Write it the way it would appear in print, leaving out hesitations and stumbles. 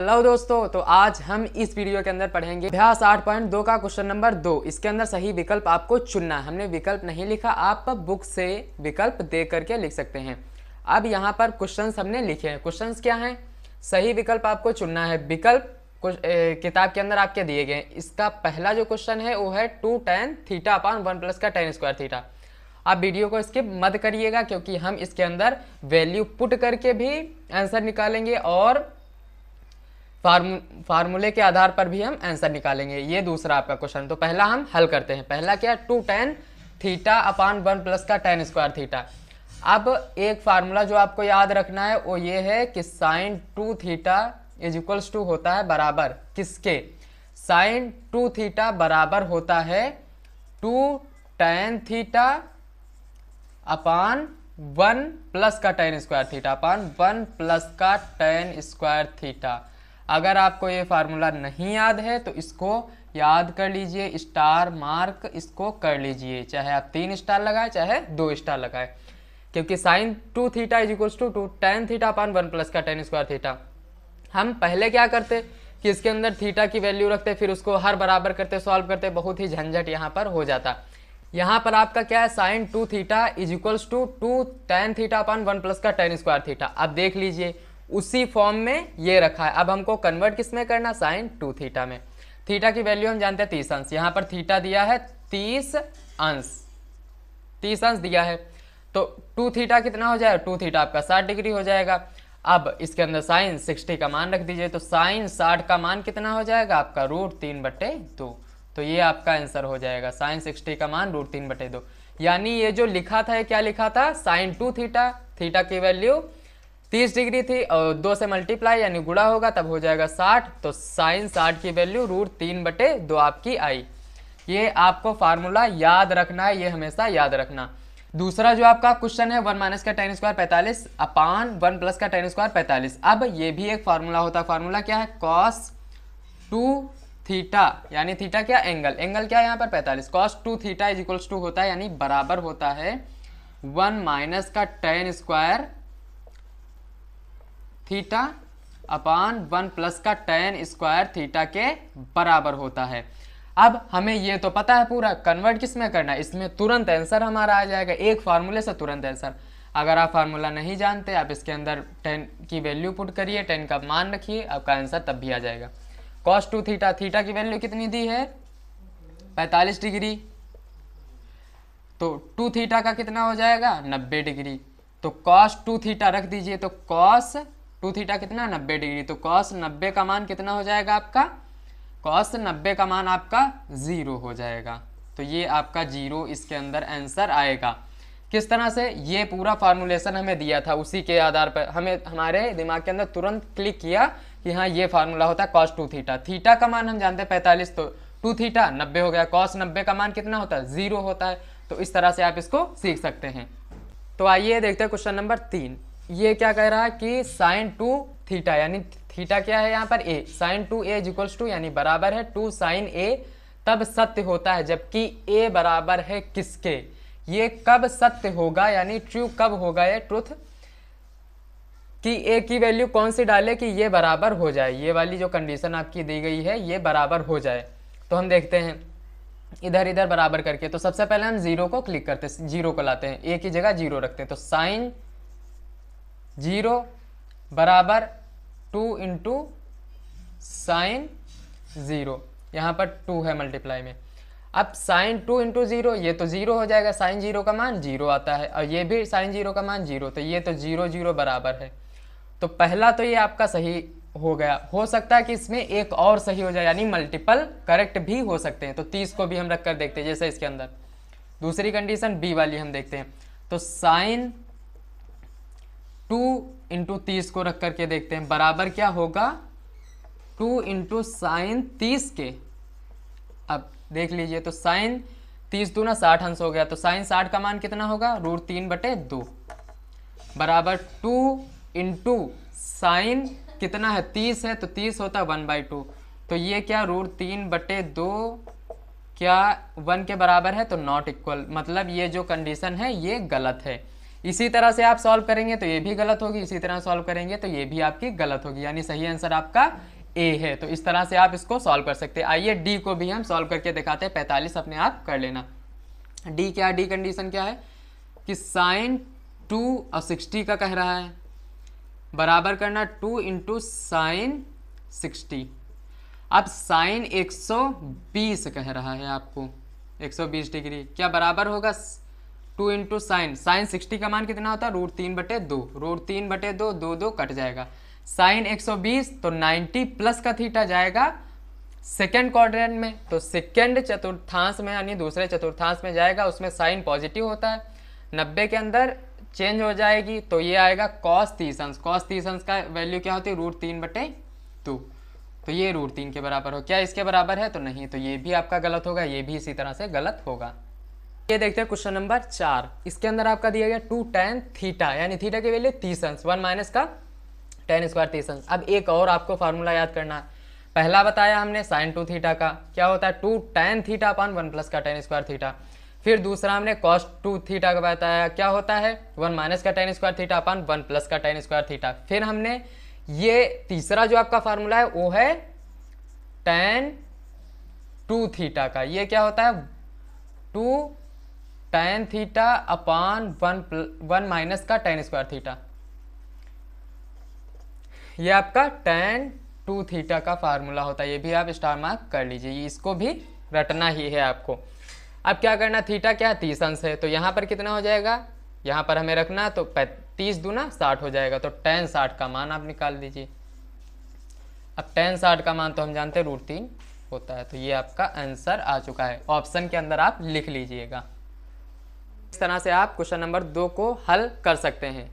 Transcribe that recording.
Hello दोस्तों, तो आज हम इस वीडियो के अंदर पढ़ेंगे अभ्यास 8.2 का क्वेश्चन नंबर 2। इसके अंदर सही विकल्प आपको चुनना है। हमने विकल्प नहीं लिखा, आप बुक से विकल्प दे करके लिख सकते हैं। अब यहाँ पर क्वेश्चंस हमने लिखे हैं। क्वेश्चंस क्या हैं? सही विकल्प आपको चुनना है। विकल्प किताब के अंदर आपके दिए गए हैं। इसका पहला जो क्वेश्चन है वो है 2 tan थीटा अपान 1 प्लस का tan स्क्वायर थीटा। आप वीडियो को स्किप मत करिएगा, क्योंकि हम इसके अंदर वैल्यू पुट करके भी आंसर निकालेंगे और फार्मूले के आधार पर भी हम आंसर निकालेंगे। ये दूसरा आपका क्वेश्चन। तो पहला हम हल करते हैं। पहला क्या? 2 tan थीटा अपान 1 प्लस का tan स्क्वायर थीटा। अब एक फार्मूला जो आपको याद रखना है वो ये है कि sine 2 theta is equals to होता है बराबर किसके? साइन 2 थीटा बराबर होता है 2 tan थीटा अपान 1 प्लस का tan square theta upon 1 plus का tan स्क्वायर थीटा। अगर आपको ये फार्मूला नहीं याद है तो इसको याद कर लीजिए, स्टार मार्क इसको कर लीजिए, चाहे आप 3 स्टार लगाए चाहे 2 स्टार लगाए, क्योंकि sine 2 theta is equals to 2 tan theta upon 1 plus का tan स्क्वायर थीटा। हम पहले क्या करते कि इसके अंदर थीटा की वैल्यू रखते, फिर उसको हर बराबर करते, सॉल्व करते, बहुत ही झंझट यहाँ पर हो जाता। यहाँ पर आपका क्या है? Sine 2 theta is equals to 2 tan theta upon 1 plus का tan स्क्वायर थीटा। अब देख लीजिए उसी फॉर्म में ये रखा है। अब हमको कन्वर्ट किस में करना? साइन 2 थीटा में। थीटा की वैल्यू हम जानते हैं 30 अंश। यहाँ पर थीटा दिया है 30 अंश, 30 अंश दिया है। तो 2 थीटा कितना हो जाएगा? 2 थीटा आपका 60 डिग्री हो जाएगा। अब इसके अंदर साइन 60 का मान रख दीजिए, तो साइन 60 का मान कितना हो जाएगा आपका? √3/2। तो ये आपका आंसर हो जाएगा। साइन 60 का मान √3/2। यानी ये जो लिखा था, क्या लिखा था? साइन 2 थीटा, थीटा की वैल्यू 30 डिग्री थी और 2 से मल्टीप्लाई यानी गुणा होगा तब हो जाएगा 60। तो साइन 60 की वैल्यू √3/2 आपकी आई। ये आपको फार्मूला याद रखना है, ये हमेशा याद रखना। दूसरा जो आपका क्वेश्चन है 1 माइनस का tan स्क्वायर 45 अपान 1 प्लस का tan स्क्वायर 45। अब ये भी एक फार्मूला होता है। फार्मूला क्या है? cos 2 थीटा, यानी थीटा क्या? एंगल। एंगल क्या है यहाँ पर? 45। cos 2 theta is equals to होता है, यानी बराबर होता है 1 माइनस का tan square theta upon 1 plus का tan स्क्वायर थीटा के बराबर होता है। अब हमें ये तो पता है पूरा, कन्वर्ट किस में करना है? इसमें तुरंत आंसर हमारा आ जाएगा, एक फार्मूले से तुरंत आंसर। अगर आप फार्मूला नहीं जानते, आप इसके अंदर 10 की वैल्यू पुट करिए, 10 का मान रखिए, आपका आंसर तब भी आ जाएगा। cos 2 थीटा, थीटा की वैल्यू कितनी दी है? 45 डिग्री। तो 2 थीटा का कितना हो जाएगा? 90 डिग्री। तो cos 2 थीटा रख दीजिए, तो cos 2 थीटा कितना? 90 डिग्री। तो cos 90 का मान कितना हो जाएगा आपका? cos 90 का मान आपका 0 हो जाएगा। तो ये आपका 0 इसके अंदर आंसर आएगा। किस तरह से? ये पूरा फार्मूलेशन हमें दिया था, उसी के आधार पर हमें हमारे दिमाग के अंदर तुरंत क्लिक किया कि हाँ ये फार्मूला होता है cos 2 थीटा। थीटा का मान हम जानते हैं 45, तो 2 थीटा 90 हो गया। cos 90 का मान कितना होता है? 0 होता है। तो इस तरह से आप इसको सीख सकते हैं। तो आइए देखते हैं क्वेश्चन नंबर 3। ये क्या कह रहा है कि साइन 2 थीटा, यानी थीटा क्या है यहाँ पर? A. Sine 2a is equals to, यानी बराबर है 2 साइन a, तब सत्य होता है जबकि a बराबर है किसके? ये कब सत्य होगा, यानी ट्रू कब होगा ये ट्रुथ, कि a की वैल्यू कौन सी डाले कि ये बराबर हो जाए, ये वाली जो कंडीशन आपकी दी गई है ये बराबर हो जाए। तो हम देखते हैं इधर इधर बराबर करके। तो सबसे पहले हम 0 को क्लिक करते हैं, 0 को लाते हैं, a की जगह 0 रखते हैं। तो साइन 0 बराबर 2 इंटू साइन 0, यहाँ पर 2 है मल्टीप्लाई में। अब साइन 2 इंटू 0, ये तो 0 हो जाएगा, साइन 0 का मान 0 आता है, और ये भी साइन 0 का मान 0, तो ये तो 0 0 बराबर है। तो पहला तो ये आपका सही हो गया। हो सकता है कि इसमें एक और सही हो जाए, यानी मल्टीपल करेक्ट भी हो सकते हैं। तो 30 को भी हम रख कर देखते हैं, जैसे इसके अंदर दूसरी कंडीशन बी वाली हम देखते हैं। तो साइन 2 इंटू 30 को रख करके देखते हैं, बराबर क्या होगा? 2 इंटू साइन 30 के। अब देख लीजिए, तो साइन 30 दूना 60 अंश हो गया, तो साइन 60 का मान कितना होगा? √3/2 बराबर 2 इंटू साइन कितना है? 30 है, तो 30 होता है 1/2। तो ये क्या? √3/2 क्या 1 के बराबर है? तो नॉट इक्वल, मतलब ये जो कंडीशन है ये गलत है। इसी तरह से आप सॉल्व करेंगे तो ये भी गलत होगी, इसी तरह सॉल्व करेंगे तो ये भी आपकी गलत होगी, यानी सही आंसर आपका ए है। तो इस तरह से आप इसको सॉल्व कर सकते हैं। आइए डी को भी हम सॉल्व करके दिखाते हैं। 45 अपने आप कर लेना। डी क्या, डी कंडीशन क्या है कि साइन 2 और 60 का कह रहा है, बराबर करना 2 इंटू साइन 60। अब साइन 120 कह रहा है आपको, 120 डिग्री, क्या बराबर होगा 2 इंटू साइन 60 का मान कितना होता है √3/2, √3/2, 2 2 कट जाएगा। साइन 120 तो 90 प्लस का थीटा जाएगा सेकेंड क्वाड्रेंट में, तो सेकेंड चतुर्थांश में यानी दूसरे चतुर्थांश में जाएगा, उसमें साइन पॉजिटिव होता है, 90 के अंदर चेंज हो जाएगी तो ये आएगा cos 30 अंश। cos 30 अंश का वैल्यू क्या होती है √3/2, तो ये √3 के बराबर हो। क्या इसके बराबर है? तो नहीं, तो ये भी आपका गलत होगा, ये भी इसी तरह से गलत होगा। ये देखते हैं क्वेश्चन नंबर 4। इसके अंदर आपका दिया गया 2 tan थीटा, यानी थीटा की वैल्यू 30 अंश, 1 माइनस का tan स्क्वायर 30 अंश। अब एक और आपको फार्मूला याद करना है। पहला बताया हमने sin 2 थीटा का, क्या होता है 2 tan थीटा अपान 1 प्लस का tan स्क्वायर थीटा। फिर दूसरा हमने cos 2 थीटा का बताया, क्या होता है 1 माइनस का tan square theta upon 1 plus का tan स्क्वायर थीटा। फिर हमने ये तीसरा जो आपका फार्मूला है वो है tan 2 थीटा का, ये क्या होता है 2 tan थीटा अपान 1 माइनस का tan स्क्वायर थीटा। ये आपका tan 2 थीटा का फार्मूला होता है, ये भी आप स्टार मार्क कर लीजिए, इसको भी रटना ही है आपको। अब क्या करना, थीटा क्या 30 अंश है, तो यहाँ पर कितना हो जाएगा, यहाँ पर हमें रखना तो 30 दूना 60 हो जाएगा, तो tan 60 का मान आप निकाल दीजिए। अब tan 60 का मान तो हम जानते हैं √3 होता है, तो ये आपका आंसर आ चुका है। ऑप्शन के अंदर आप लिख लीजिएगा। इस तरह से आप क्वेश्चन नंबर 2 को हल कर सकते हैं।